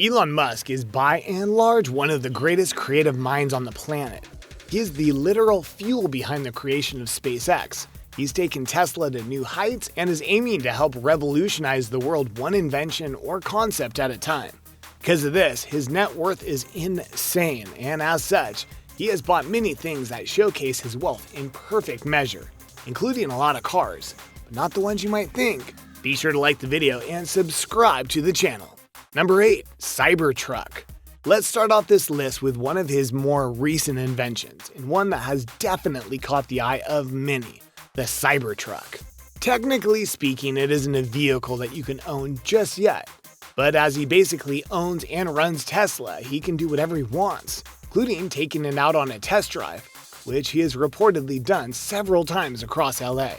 Elon Musk is by and large one of the greatest creative minds on the planet. He is the literal fuel behind the creation of SpaceX. He's taken Tesla to new heights and is aiming to help revolutionize the world one invention or concept at a time. Because of this, his net worth is insane, and as such, he has bought many things that showcase his wealth in perfect measure, including a lot of cars, but not the ones you might think. Be sure to like the video and subscribe to the channel. Number 8. Cybertruck. Let's start off this list with one of his more recent inventions, and one that has definitely caught the eye of many, the Cybertruck. Technically speaking, it isn't a vehicle that you can own just yet, but as he basically owns and runs Tesla, he can do whatever he wants, including taking it out on a test drive, which he has reportedly done several times across LA.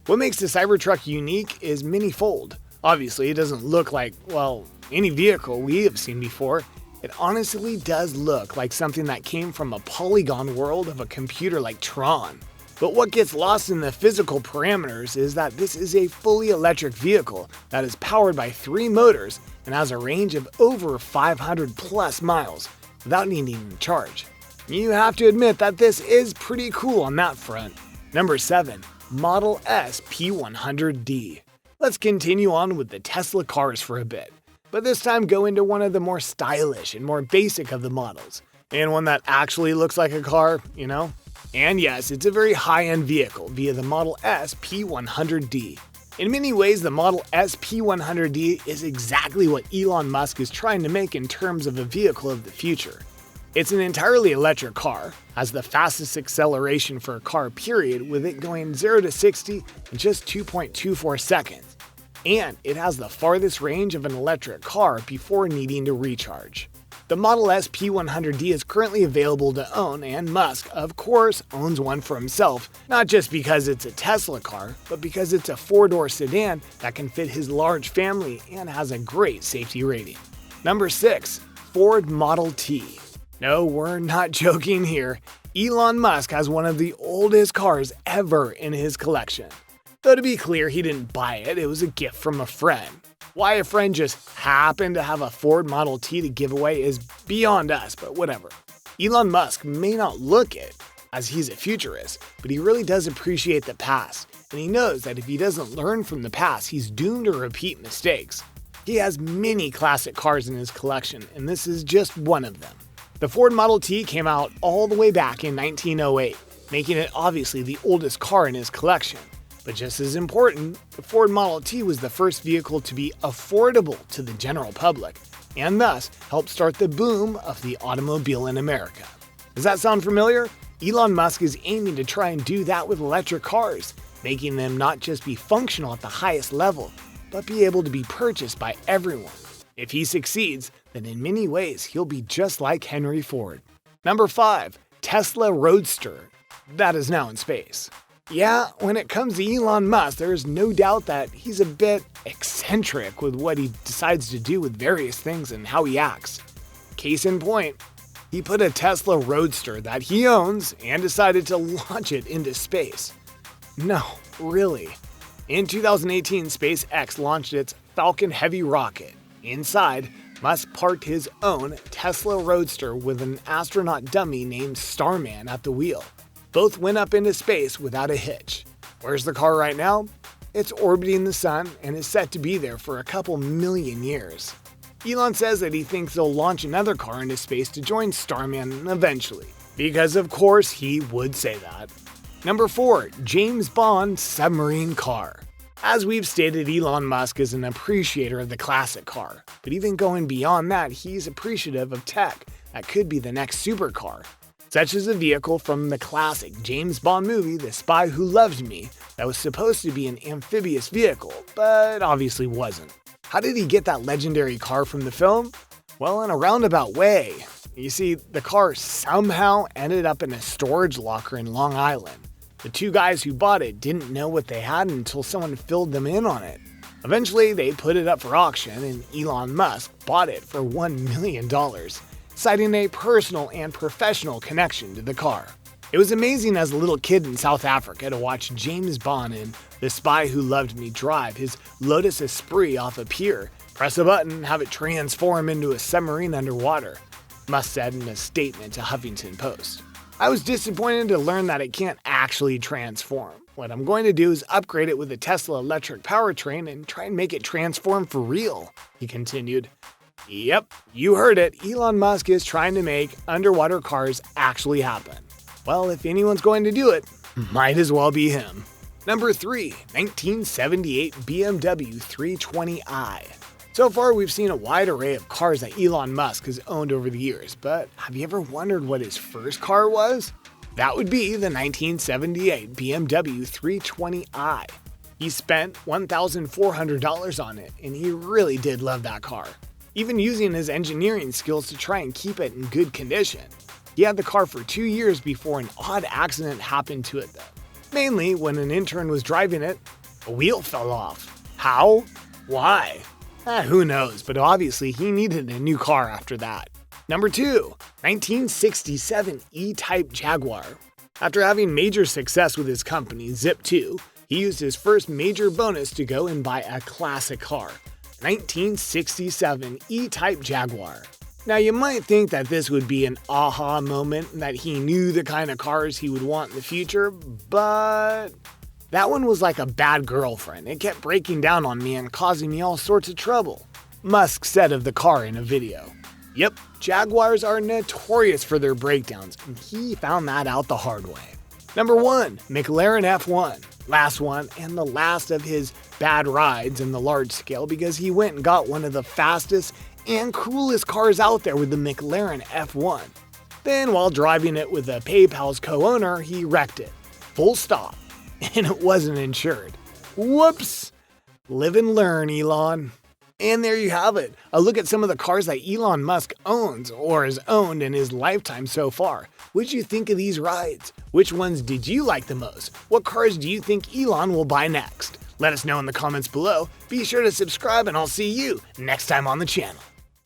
What makes the Cybertruck unique is many-fold. Obviously, it doesn't look like, well, any vehicle we have seen before. It honestly does look like something that came from a polygon world of a computer like Tron. But what gets lost in the physical parameters is that this is a fully electric vehicle that is powered by 3 motors and has a range of over 500 plus miles without needing to charge. You have to admit that this is pretty cool on that front. Number 7. Model S P100D. Let's continue on with the Tesla cars for a bit, but this time go into one of the more stylish and more basic of the models, and one that actually looks like a car, you know? And yes, it's a very high-end vehicle via the Model S P100D. In many ways, the Model S P100D is exactly what Elon Musk is trying to make in terms of a vehicle of the future. It's an entirely electric car, has the fastest acceleration for a car period, with it going 0 to 60 in just 2.24 seconds. And it has the farthest range of an electric car before needing to recharge. The Model S P100D is currently available to own, and Musk, of course, owns one for himself, not just because it's a Tesla car, but because it's a 4-door sedan that can fit his large family and has a great safety rating. Number 6. Ford Model T. No, we're not joking here. Elon Musk has one of the oldest cars ever in his collection. Though to be clear, he didn't buy it, it was a gift from a friend. Why a friend just happened to have a Ford Model T to give away is beyond us, but whatever. Elon Musk may not look it, as he's a futurist, but he really does appreciate the past, and he knows that if he doesn't learn from the past, he's doomed to repeat mistakes. He has many classic cars in his collection, and this is just one of them. The Ford Model T came out all the way back in 1908, making it obviously the oldest car in his collection. But just as important, the Ford Model T was the first vehicle to be affordable to the general public, and thus helped start the boom of the automobile in America. Does that sound familiar? Elon Musk is aiming to try and do that with electric cars, making them not just be functional at the highest level, but be able to be purchased by everyone. If he succeeds, then in many ways he'll be just like Henry Ford. Number 5. Tesla Roadster. That is now in space. Yeah, when it comes to Elon Musk, there is no doubt that he's a bit eccentric with what he decides to do with various things and how he acts. Case in point, he put a Tesla Roadster that he owns and decided to launch it into space. No, really. In 2018, SpaceX launched its Falcon Heavy rocket. Inside, Musk parked his own Tesla Roadster with an astronaut dummy named Starman at the wheel. Both went up into space without a hitch. Where's the car right now? It's orbiting the sun and is set to be there for a couple million years. Elon says that he thinks they'll launch another car into space to join Starman eventually, because of course he would say that. Number 4. James Bond submarine car. As we've stated, Elon Musk is an appreciator of the classic car, but even going beyond that, he's appreciative of tech that could be the next supercar, such as a vehicle from the classic James Bond movie, The Spy Who Loved Me, that was supposed to be an amphibious vehicle, but obviously wasn't. How did he get that legendary car from the film? Well, in a roundabout way. You see, the car somehow ended up in a storage locker in Long Island. The 2 guys who bought it didn't know what they had until someone filled them in on it. Eventually, they put it up for auction, and Elon Musk bought it for $1 million, citing a personal and professional connection to the car. It was amazing as a little kid in South Africa to watch James Bond in The Spy Who Loved Me drive his Lotus Esprit off a pier Press a button and have it transform into a submarine underwater, Musk said in a statement to Huffington Post. I was disappointed to learn that it can't actually transform. What I'm going to do is upgrade it with a Tesla electric powertrain and try and make it transform for real, he continued. Yep, you heard it. Elon Musk is trying to make underwater cars actually happen. Well, if anyone's going to do it, might as well be him. Number 3, 1978 BMW 320i. So far, we've seen a wide array of cars that Elon Musk has owned over the years, but have you ever wondered what his first car was? That would be the 1978 BMW 320i. He spent $1,400 on it, and he really did love that car, even using his engineering skills to try and keep it in good condition. He had the car for 2 years before an odd accident happened to it though. Mainly when an intern was driving it, a wheel fell off. How? Why? Who knows, but obviously he needed a new car after that. Number 2, 1967 E-Type Jaguar. After having major success with his company, Zip2, he used his first major bonus to go and buy a classic car, 1967 E-Type Jaguar. Now you might think that this would be an aha moment, that he knew the kind of cars he would want in the future, but that one was like a bad girlfriend. It kept breaking down on me and causing me all sorts of trouble, Musk said of the car in a video. Yep, Jaguars are notorious for their breakdowns, and he found that out the hard way. Number 1, McLaren F1. Last one, and the last of his bad rides in the large scale, because he went and got one of the fastest and coolest cars out there with the McLaren F1. Then while driving it with a PayPal's co-owner, he wrecked it. Full stop. And it wasn't insured. Whoops! Live and learn, Elon. And there you have it, a look at some of the cars that Elon Musk owns or has owned in his lifetime so far. What'd you think of these rides? Which ones did you like the most? What cars do you think Elon will buy next? Let us know in the comments below. Be sure to subscribe and I'll see you next time on the channel.